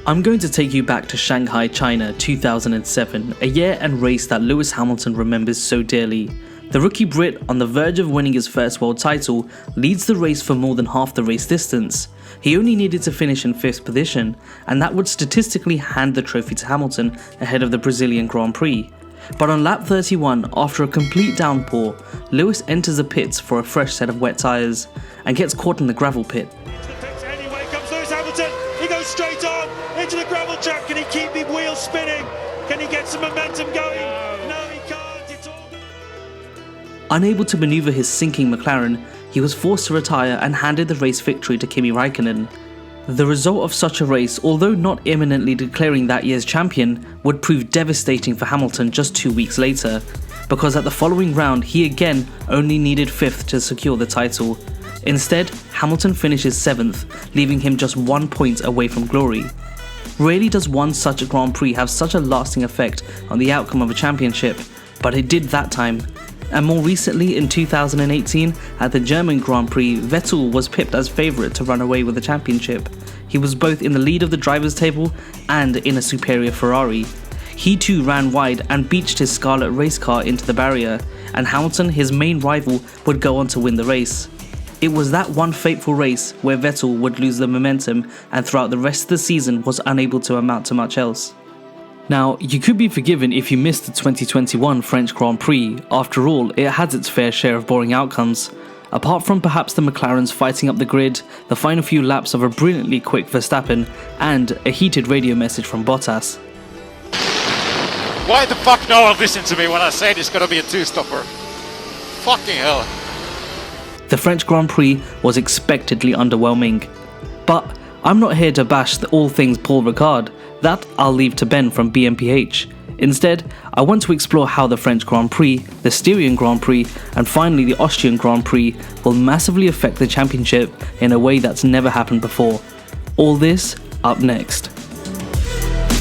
I'm going to take you back to Shanghai, China 2007, a year and race that Lewis Hamilton remembers so dearly. The rookie Brit, on the verge of winning his first world title, leads the race for more than half the race distance. He only needed to finish in 5th position, and that would statistically hand the trophy to Hamilton ahead of the Brazilian Grand Prix. But on lap 31, after a complete downpour, Lewis enters the pits for a fresh set of wet tyres and gets caught in the gravel pit. Anyway, comes Lewis Hamilton, he goes straight on into the gravel track. Can he keep the wheels spinning? Can he get some momentum going? No, he can't. It's all good. Unable to manoeuvre his sinking McLaren, he was forced to retire and handed the race victory to Kimi Raikkonen. The result of such a race, although not imminently declaring that year's champion, would prove devastating for Hamilton just 2 weeks later, because at the following round he again only needed 5th to secure the title. Instead, Hamilton finishes 7th, leaving him just 1 point away from glory. Rarely does one such a Grand Prix have such a lasting effect on the outcome of a championship, but it did that time. And more recently, in 2018, at the German Grand Prix, Vettel was pipped as favourite to run away with the championship. He was both in the lead of the drivers' table and in a superior Ferrari. He too ran wide and beached his scarlet race car into the barrier, and Hamilton, his main rival, would go on to win the race. It was that one fateful race where Vettel would lose the momentum and throughout the rest of the season was unable to amount to much else. Now, you could be forgiven if you missed the 2021 French Grand Prix. After all, it has its fair share of boring outcomes. Apart from perhaps the McLarens fighting up the grid, the final few laps of a brilliantly quick Verstappen, and a heated radio message from Bottas. Why the fuck no one listened to me when I said it's gonna be a two-stopper? Fucking hell. The French Grand Prix was expectedly underwhelming. But I'm not here to bash all things Paul Ricard. That I'll leave to Ben from BMPH. Instead, I want to explore how the French Grand Prix, the Styrian Grand Prix, and finally the Austrian Grand Prix will massively affect the championship in a way that's never happened before. All this up next.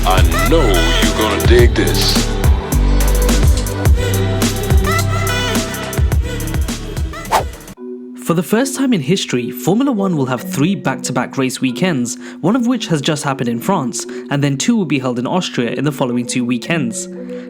I know you're gonna dig this. For the first time in history, Formula 1 will have 3 back-to-back race weekends, one of which has just happened in France, and then 2 will be held in Austria in the following 2 weekends.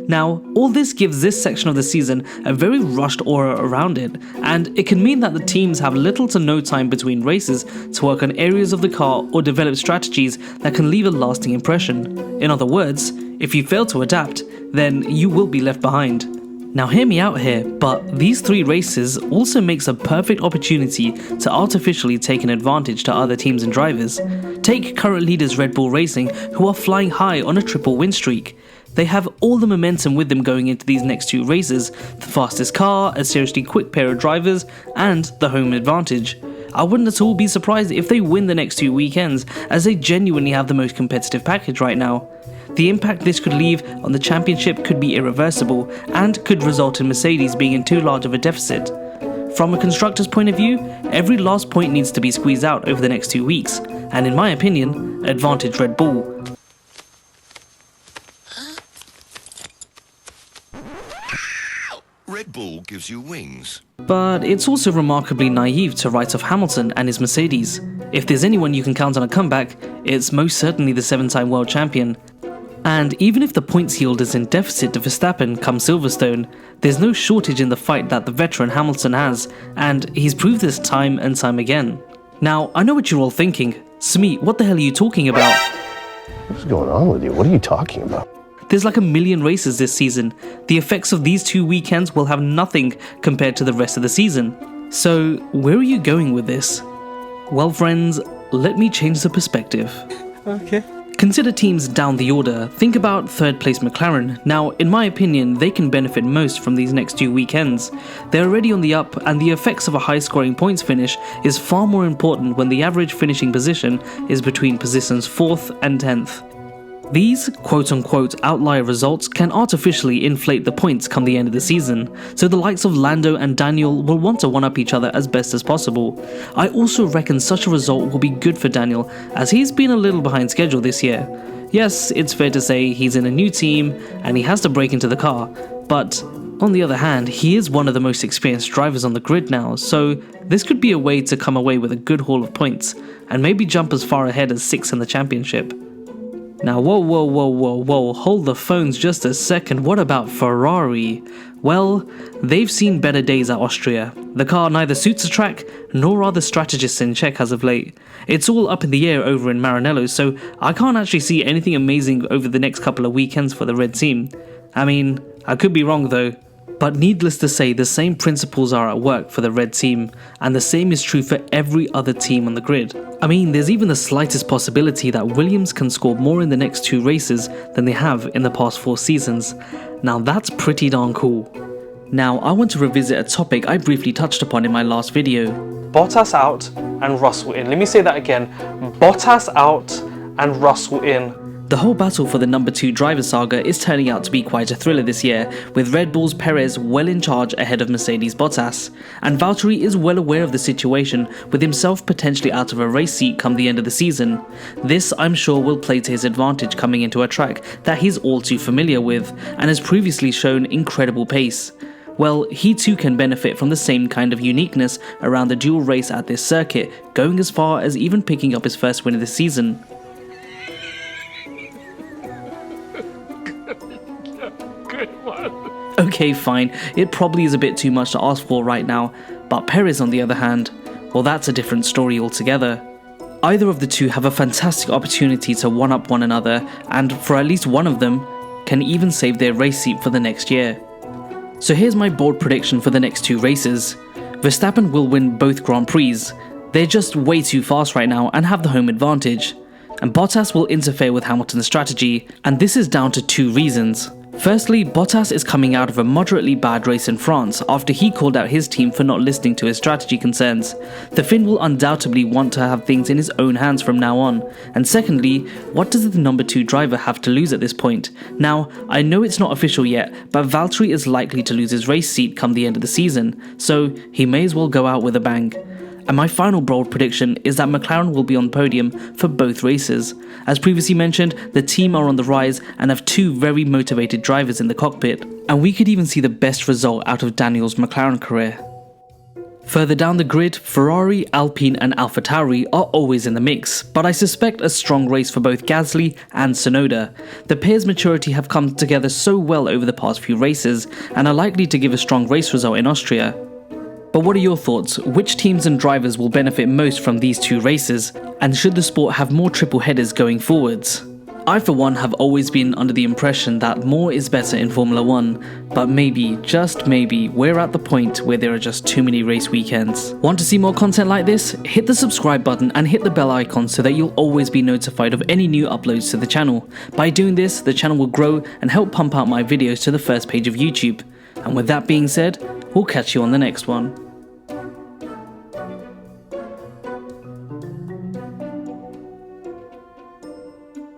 Now, all this gives this section of the season a very rushed aura around it, and it can mean that the teams have little to no time between races to work on areas of the car or develop strategies that can leave a lasting impression. In other words, if you fail to adapt, then you will be left behind. Now hear me out here, but these 3 races also makes a perfect opportunity to artificially take an advantage to other teams and drivers. Take current leaders Red Bull Racing, who are flying high on a triple win streak. They have all the momentum with them going into these next 2 races, the fastest car, a seriously quick pair of drivers, and the home advantage. I wouldn't at all be surprised if they win the next 2 weekends, as they genuinely have the most competitive package right now. The impact this could leave on the championship could be irreversible and could result in Mercedes being in too large of a deficit. From a constructor's point of view, every last point needs to be squeezed out over the next 2 weeks, and in my opinion, advantage Red Bull. Red Bull gives you wings. But it's also remarkably naive to write off Hamilton and his Mercedes. If there's anyone you can count on a comeback, it's most certainly the 7-time world champion. And even if the points yield is in deficit to Verstappen come Silverstone, there's no shortage in the fight that the veteran Hamilton has, and he's proved this time and time again. Now, I know what you're all thinking. Smeet, what the hell are you talking about? What's going on with you? What are you talking about? There's like a million races this season. The effects of these 2 weekends will have nothing compared to the rest of the season. So, where are you going with this? Well friends, let me change the perspective. Okay. Consider teams down the order. Think about 3rd place McLaren. Now, in my opinion, they can benefit most from these next 2 weekends. They're already on the up, and the effects of a high-scoring points finish is far more important when the average finishing position is between positions 4th and 10th. These quote-unquote outlier results can artificially inflate the points come the end of the season, so the likes of Lando and Daniel will want to one-up each other as best as possible. I also reckon such a result will be good for Daniel, as he's been a little behind schedule this year. Yes, it's fair to say he's in a new team and he has to break into the car, but on the other hand, he is one of the most experienced drivers on the grid now, so this could be a way to come away with a good haul of points, and maybe jump as far ahead as 6th in the championship. Now whoa, hold the phones just a second, what about Ferrari? Well, they've seen better days at Austria. The car neither suits the track, nor are the strategists in check as of late. It's all up in the air over in Maranello, so I can't actually see anything amazing over the next couple of weekends for the red team. I mean, I could be wrong though. But needless to say, the same principles are at work for the red team, and the same is true for every other team on the grid. I mean, there's even the slightest possibility that Williams can score more in the next 2 races than they have in the past 4 seasons. Now that's pretty darn cool. Now I want to revisit a topic I briefly touched upon in my last video. Bottas out and Russell in. Let me say that again. Bottas out and Russell in. The whole battle for the number 2 driver saga is turning out to be quite a thriller this year, with Red Bull's Perez well in charge ahead of Mercedes' Bottas, and Valtteri is well aware of the situation, with himself potentially out of a race seat come the end of the season. This, I'm sure, will play to his advantage coming into a track that he's all too familiar with, and has previously shown incredible pace. Well, he too can benefit from the same kind of uniqueness around the dual race at this circuit, going as far as even picking up his first win of the season. Okay, fine, it probably is a bit too much to ask for right now, but Perez on the other hand, well, that's a different story altogether. Either of the two have a fantastic opportunity to one-up one another, and for at least one of them, can even save their race seat for the next year. So here's my bold prediction for the next 2 races. Verstappen will win both Grand Prix. They're just way too fast right now and have the home advantage. And Bottas will interfere with Hamilton's strategy, and this is down to 2 reasons. Firstly, Bottas is coming out of a moderately bad race in France after he called out his team for not listening to his strategy concerns. The Finn will undoubtedly want to have things in his own hands from now on. And secondly, what does the number 2 driver have to lose at this point? Now, I know it's not official yet, but Valtteri is likely to lose his race seat come the end of the season, so he may as well go out with a bang. And my final bold prediction is that McLaren will be on the podium for both races. As previously mentioned, the team are on the rise and have 2 very motivated drivers in the cockpit, and we could even see the best result out of Daniel's McLaren career. Further down the grid, Ferrari, Alpine and AlphaTauri are always in the mix, but I suspect a strong race for both Gasly and Tsunoda. The pair's maturity have come together so well over the past few races, and are likely to give a strong race result in Austria. But what are your thoughts? Which teams and drivers will benefit most from these 2 races? And should the sport have more triple headers going forwards? I for one have always been under the impression that more is better in Formula 1, but maybe, just maybe, we're at the point where there are just too many race weekends. Want to see more content like this? Hit the subscribe button and hit the bell icon so that you'll always be notified of any new uploads to the channel. By doing this, the channel will grow and help pump out my videos to the first page of YouTube. And with that being said, we'll catch you on the next one.